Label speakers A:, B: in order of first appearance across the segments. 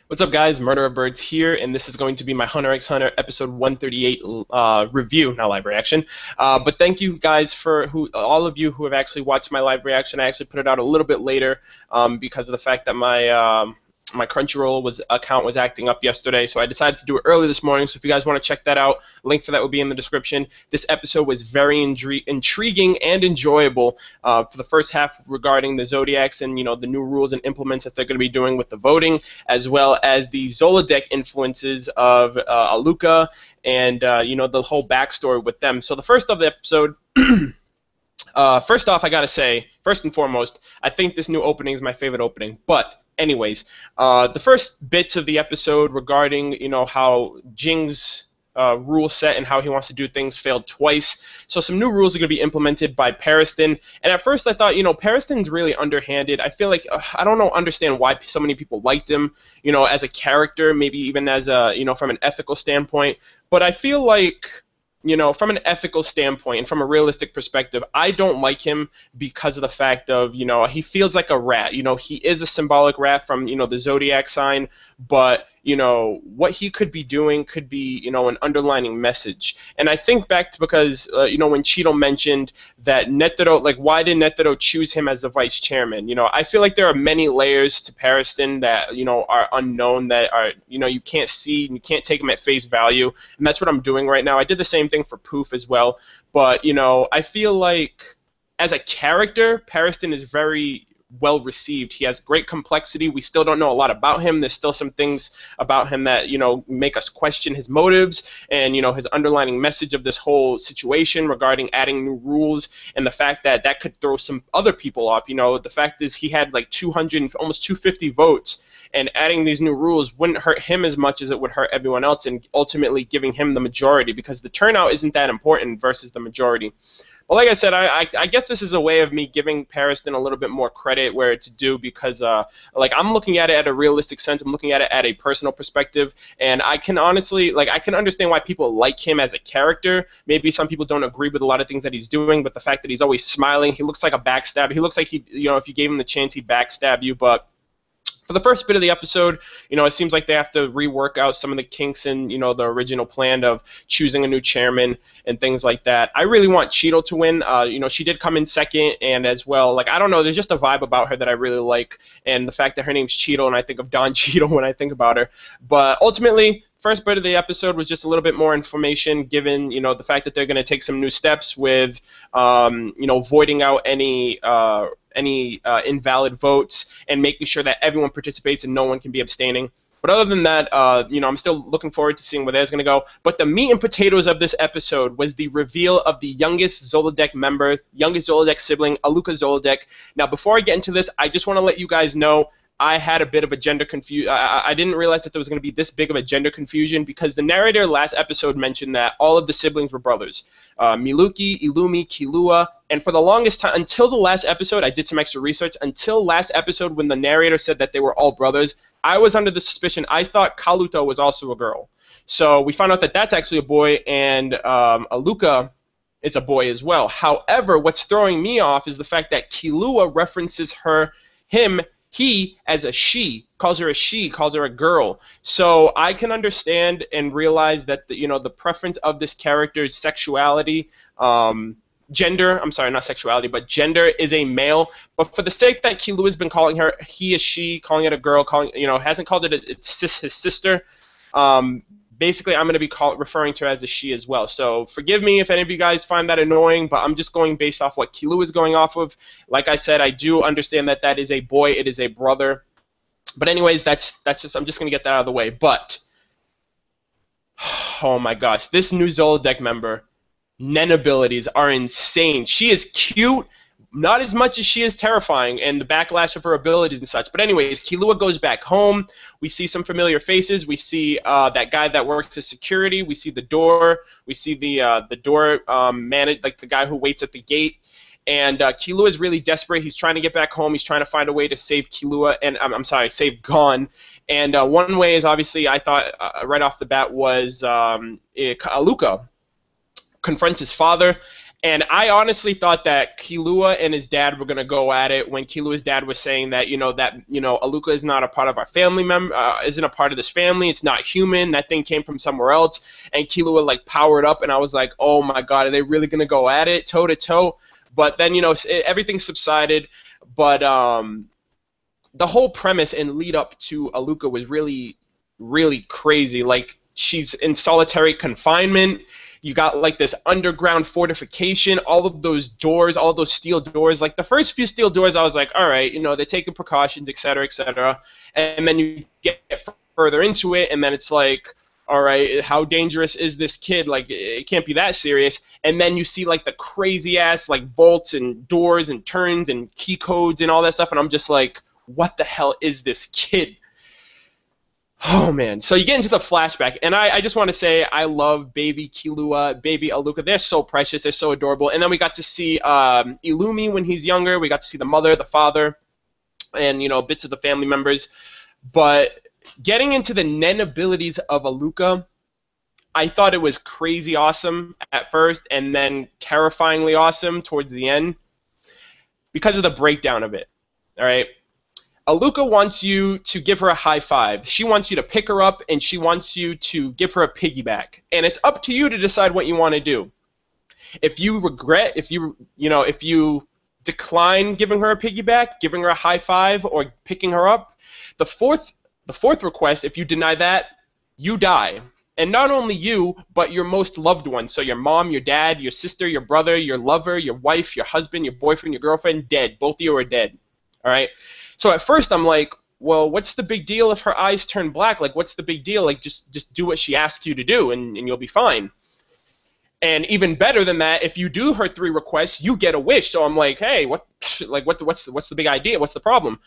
A: What's up, guys? Murder of Birds here, and this is going to be my Hunter x Hunter episode 138 review, not live reaction. But thank you guys for all of you who have actually watched my live reaction. I actually put it out a little bit later because of the fact that my Crunchyroll account was acting up yesterday, so I decided to do it early this morning. So if you guys want to check that out, link for that will be in the description. This episode was very intriguing and enjoyable for the first half regarding the Zodiacs and the new rules and implements that they're going to be doing with the voting, as well as the Zoldyck influences of Alluka and the whole backstory with them. So the first of the episode. First off, I gotta say, first and foremost, I think this new opening is my favorite opening. But anyways, the first bits of the episode regarding how Jing's rule set and how he wants to do things failed twice. So some new rules are going to be implemented by Pariston. And at first I thought, Pariston's really underhanded. I feel like I don't understand why so many people liked him, as a character, maybe even as a, from an ethical standpoint. But I feel like, from an ethical standpoint and from a realistic perspective, I don't like him because of the fact of, he feels like a rat. He is a symbolic rat from, the zodiac sign, but, what he could be doing could be, an underlining message. And I think back to because, when Cheeto mentioned that Netero, like, why did Netero choose him as the vice chairman? I feel like there are many layers to Pariston that, are unknown, that are, you can't see, and you can't take them at face value. And that's what I'm doing right now. I did the same thing for Poof as well. But, I feel like as a character, Pariston is very well received. He has great complexity. We still don't know a lot about him. There's still some things about him that make us question his motives and his underlining message of this whole situation regarding adding new rules, and the fact that that could throw some other people off. The fact is he had like 200, almost 250 votes, and adding these new rules wouldn't hurt him as much as it would hurt everyone else, and ultimately giving him the majority, because the turnout isn't that important versus the majority. Well, like I said, I guess this is a way of me giving Pariston a little bit more credit where it's due, because like, I'm looking at it at a realistic sense. I'm looking at it at a personal perspective, and I can honestly, like, I can understand why people like him as a character. Maybe some people don't agree with a lot of things that he's doing, but the fact that he's always smiling, he looks like a backstabber. He looks like he, if you gave him the chance, he'd backstab you. But for the first bit of the episode, it seems like they have to rework out some of the kinks in, the original plan of choosing a new chairman and things like that. I really want Cheeto to win. She did come in second, and as well, like, I don't know, there's just a vibe about her that I really like, and the fact that her name's Cheeto, and I think of Don Cheeto when I think about her. But ultimately, first bit of the episode was just a little bit more information, given the fact that they're going to take some new steps with voiding out any invalid votes and making sure that everyone participates and no one can be abstaining. But other than that, I'm still looking forward to seeing where that's going to go. But the meat and potatoes of this episode was the reveal of the youngest Zoldyck member, youngest Zoldyck sibling, Alluka Zoldyck. Now, before I get into this, I just want to let you guys know I had a bit of a gender confusion. I didn't realize that there was going to be this big of a gender confusion, because the narrator last episode mentioned that all of the siblings were brothers. Miluki, Illumi, Killua, and for the longest time, until the last episode, I did some extra research, until last episode when the narrator said that they were all brothers, I was under the suspicion, I thought Kaluto was also a girl. So we found out that that's actually a boy, and Alluka is a boy as well. However, what's throwing me off is the fact that Killua references he as a she, calls her a she, calls her a girl. So I can understand and realize that the preference of this character's sexuality, gender, I'm sorry, not sexuality, but gender, is a male. But for the sake that Killua has been calling her he is she, calling it a girl, hasn't called it his sister. Basically, I'm going to be referring to her as a she as well. So forgive me if any of you guys find that annoying, but I'm just going based off what Killua is going off of. Like I said, I do understand that that is a boy, it is a brother. But anyways, that's just, I'm just going to get that out of the way. But, oh my gosh, this new Zoldyck member, Nen abilities are insane. She is cute, not as much as she is terrifying, and the backlash of her abilities and such. But anyways, Killua goes back home. We see some familiar faces. We see that guy that works as security. We see the door. We see the door like the guy who waits at the gate. And Killua is really desperate. He's trying to get back home. He's trying to find a way to save Killua, and I'm sorry, save Gon. And one way is, obviously, I thought right off the bat was Alluka confronts his father. And I honestly thought that Killua and his dad were gonna go at it when Killua's dad was saying that Alluka is not a part of our family member, isn't a part of this family. It's not human. That thing came from somewhere else. And Killua like powered up, and I was like, oh my god, are they really gonna go at it toe to toe? But then everything subsided. But the whole premise and lead up to Alluka was really, really crazy. Like, she's in solitary confinement. You got like this underground fortification, all of those doors, all those steel doors. Like the first few steel doors, I was like, all right, they're taking precautions, et cetera, et cetera. And then you get further into it, and then it's like, all right, how dangerous is this kid? Like, it can't be that serious. And then you see like the crazy ass like vaults and doors and turns and key codes and all that stuff, and I'm just like, what the hell is this kid? Oh, man. So you get into the flashback, and I just want to say I love baby Killua, baby Alluka. They're so precious. They're so adorable. And then we got to see Illumi when he's younger. We got to see the mother, the father, and, bits of the family members. But getting into the Nen abilities of Alluka, I thought it was crazy awesome at first and then terrifyingly awesome towards the end because of the breakdown of it. All right? Alluka wants you to give her a high five. She wants you to pick her up, and she wants you to give her a piggyback. And it's up to you to decide what you want to do. If you regret, if you decline giving her a piggyback, giving her a high five, or picking her up, the fourth request, if you deny that, you die. And not only you, but your most loved one. So your mom, your dad, your sister, your brother, your lover, your wife, your husband, your boyfriend, your girlfriend, dead. Both of you are dead. All right? So at first I'm like, well, what's the big deal if her eyes turn black? Like, what's the big deal? Like, just do what she asks you to do, and you'll be fine. And even better than that, if you do her 3 requests, you get a wish. So I'm like, hey, what's the big idea? What's the problem?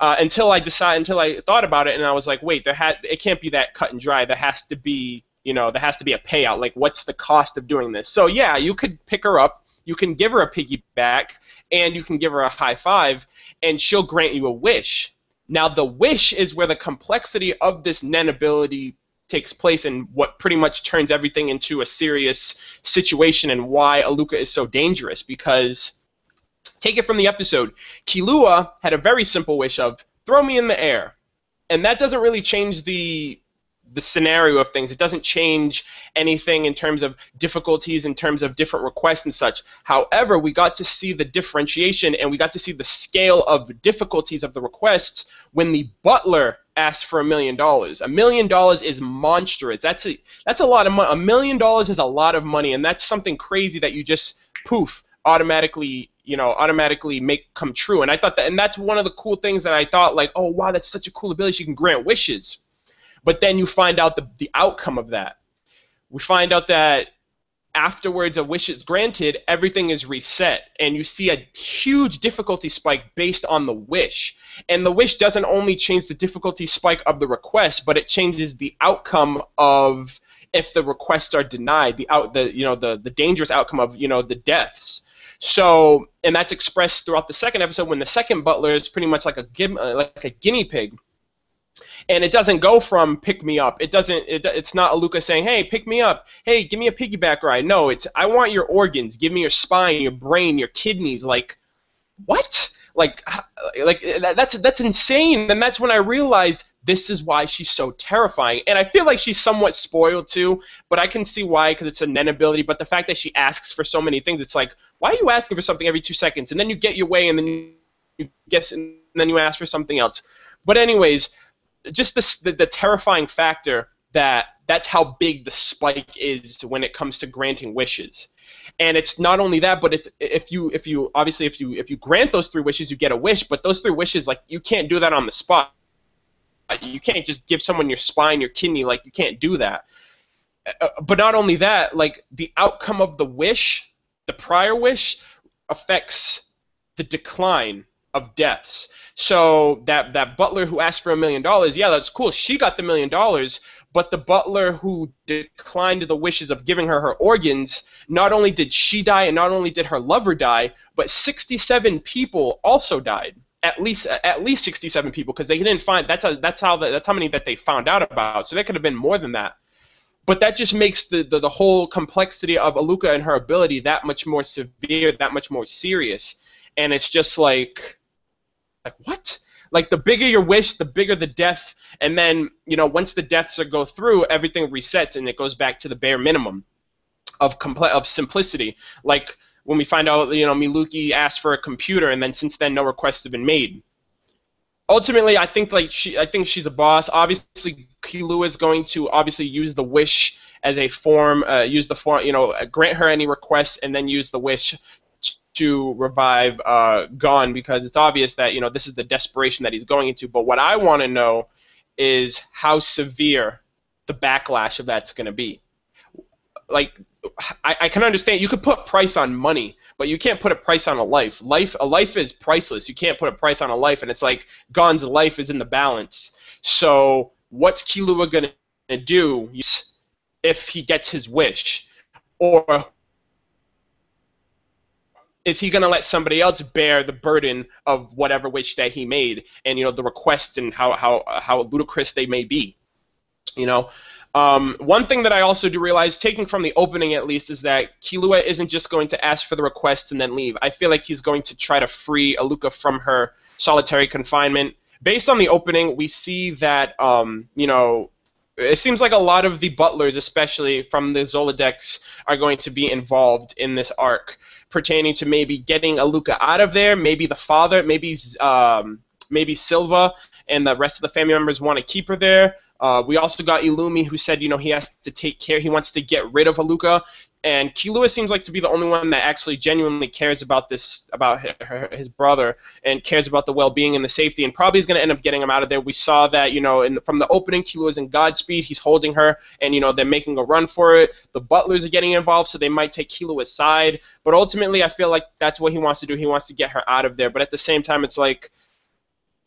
A: Until I thought about it, and I was like, wait, it can't be that cut and dry. There has to be a payout. Like, what's the cost of doing this? So yeah, you could pick her up. You can give her a piggyback, and you can give her a high five, and she'll grant you a wish. Now, the wish is where the complexity of this Nen ability takes place and what pretty much turns everything into a serious situation and why Alluka is so dangerous. Because, take it from the episode, Killua had a very simple wish of, throw me in the air. And that doesn't really change the scenario of things. It doesn't change anything in terms of difficulties, in terms of different requests and such. However, we got to see the differentiation, and we got to see the scale of difficulties of the requests when the butler asked for $1 million. $1 million is monstrous. That's a lot of money. $1 million is a lot of money, and that's something crazy that you just poof automatically make come true. And I thought that, and that's one of the cool things that I thought, like, oh wow, that's such a cool ability. She can grant wishes. But then you find out the outcome of that. We find out that afterwards a wish is granted, everything is reset, and you see a huge difficulty spike based on the wish. And the wish doesn't only change the difficulty spike of the request, but it changes the outcome of if the requests are denied, the dangerous outcome of the deaths. So, and that's expressed throughout the second episode when the second butler is pretty much like a guinea pig. And it doesn't go from pick me up. It's not Alluka saying, hey, pick me up. Hey, give me a piggyback ride. No, it's I want your organs. Give me your spine, your brain, your kidneys. Like, what? Like that's insane. And that's when I realized this is why she's so terrifying. And I feel like she's somewhat spoiled too, but I can see why, because it's a Nen ability. But the fact that she asks for so many things, it's like, why are you asking for something every 2 seconds? And then you get your way, and then you guess, and then you ask for something else. But anyways, just the terrifying factor that's how big the spike is when it comes to granting wishes. And it's not only that, but if you grant those 3 wishes, you get a wish. But those 3 wishes, like, you can't do that on the spot. You can't just give someone your spine, your kidney. Like, you can't do that. But not only that, like, the outcome of the wish, the prior wish, affects the decline of deaths. So that butler who asked for $1 million, yeah, that's cool. She got the $1 million, but the butler who declined the wishes of giving her organs, not only did she die and not only did her lover die, but 67 people also died. At least 67 people, because they didn't find that's how many that they found out about. So there could have been more than that. but that just makes the whole complexity of Alluka and her ability that much more severe, that much more serious. And it's just like what? Like, the bigger your wish, the bigger the death, and then, you know, once the deaths go through, everything resets and it goes back to the bare minimum of simplicity. Like when we find out, you know, Miluki asked for a computer, and then since then no requests have been made. Ultimately, I think she's a boss. Obviously, Killua is going to obviously use the wish as a form, you know, grant her any requests, and then use the wish to revive Gon, because it's obvious that, you know, this is the desperation that he's going into. But what I want to know is how severe the backlash of that's going to be. Like, I can understand you could put price on money, but you can't put a price on a life. A life is priceless. You can't put a price on a life, and it's like Gon's life is in the balance. So what's Killua going to do if he gets his wish? Or is he going to let somebody else bear the burden of whatever wish that he made, and, you know, the requests and how ludicrous they may be, you know? One thing that I also do realize, taking from the opening at least, is that Killua isn't just going to ask for the request and then leave. I feel like he's going to try to free Alluka from her solitary confinement. Based on the opening, we see that, you know, it seems like a lot of the butlers, especially from the Zoldicks, are going to be involved in this arc, pertaining to maybe getting Alluka out of there. Maybe the father, maybe Silva and the rest of the family members want to keep her there. We also got Illumi, who said, you know, he has to take care, he wants to get rid of Alluka, and Killua seems like to be the only one that actually genuinely cares about this, about his brother, and cares about the well-being and the safety, and probably is going to end up getting him out of there. We saw that, you know, from the opening, Killua's in Godspeed, he's holding her, and, you know, they're making a run for it. The butlers are getting involved, so they might take Killua's side, but ultimately I feel like that's what he wants to do. He wants to get her out of there, but at the same time, it's like,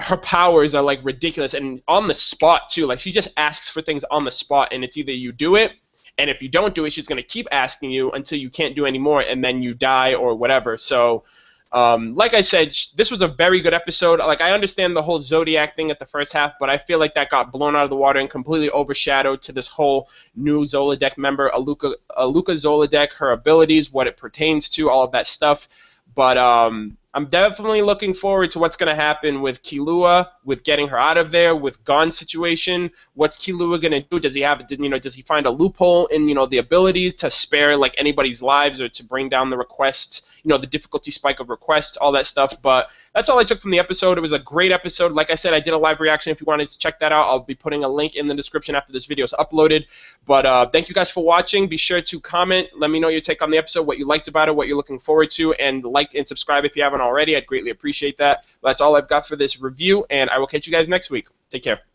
A: her powers are like ridiculous and on the spot too. Like, she just asks for things on the spot, and it's either you do it, and if you don't do it, she's gonna keep asking you until you can't do anymore, and then you die or whatever. So, like I said, this was a very good episode. Like, I understand the whole Zodiac thing at the first half, but I feel like that got blown out of the water and completely overshadowed to this whole new Zoldyck member, Alluka Zoldyck, her abilities, what it pertains to, all of that stuff. But I'm definitely looking forward to what's going to happen with Killua, with getting her out of there, with Gon's situation. What's Killua going to do? Does he have, you know, does he find a loophole in, you know, the abilities to spare like anybody's lives or to bring down the requests, you know, the difficulty spike of requests, all that stuff. But that's all I took from the episode. It was a great episode. Like I said, I did a live reaction. If you wanted to check that out, I'll be putting a link in the description after this video is uploaded. But thank you guys for watching. Be sure to comment. Let me know your take on the episode, what you liked about it, what you're looking forward to, and like and subscribe if you haven't already. I'd greatly appreciate that. That's all I've got for this review, and I will catch you guys next week. Take care.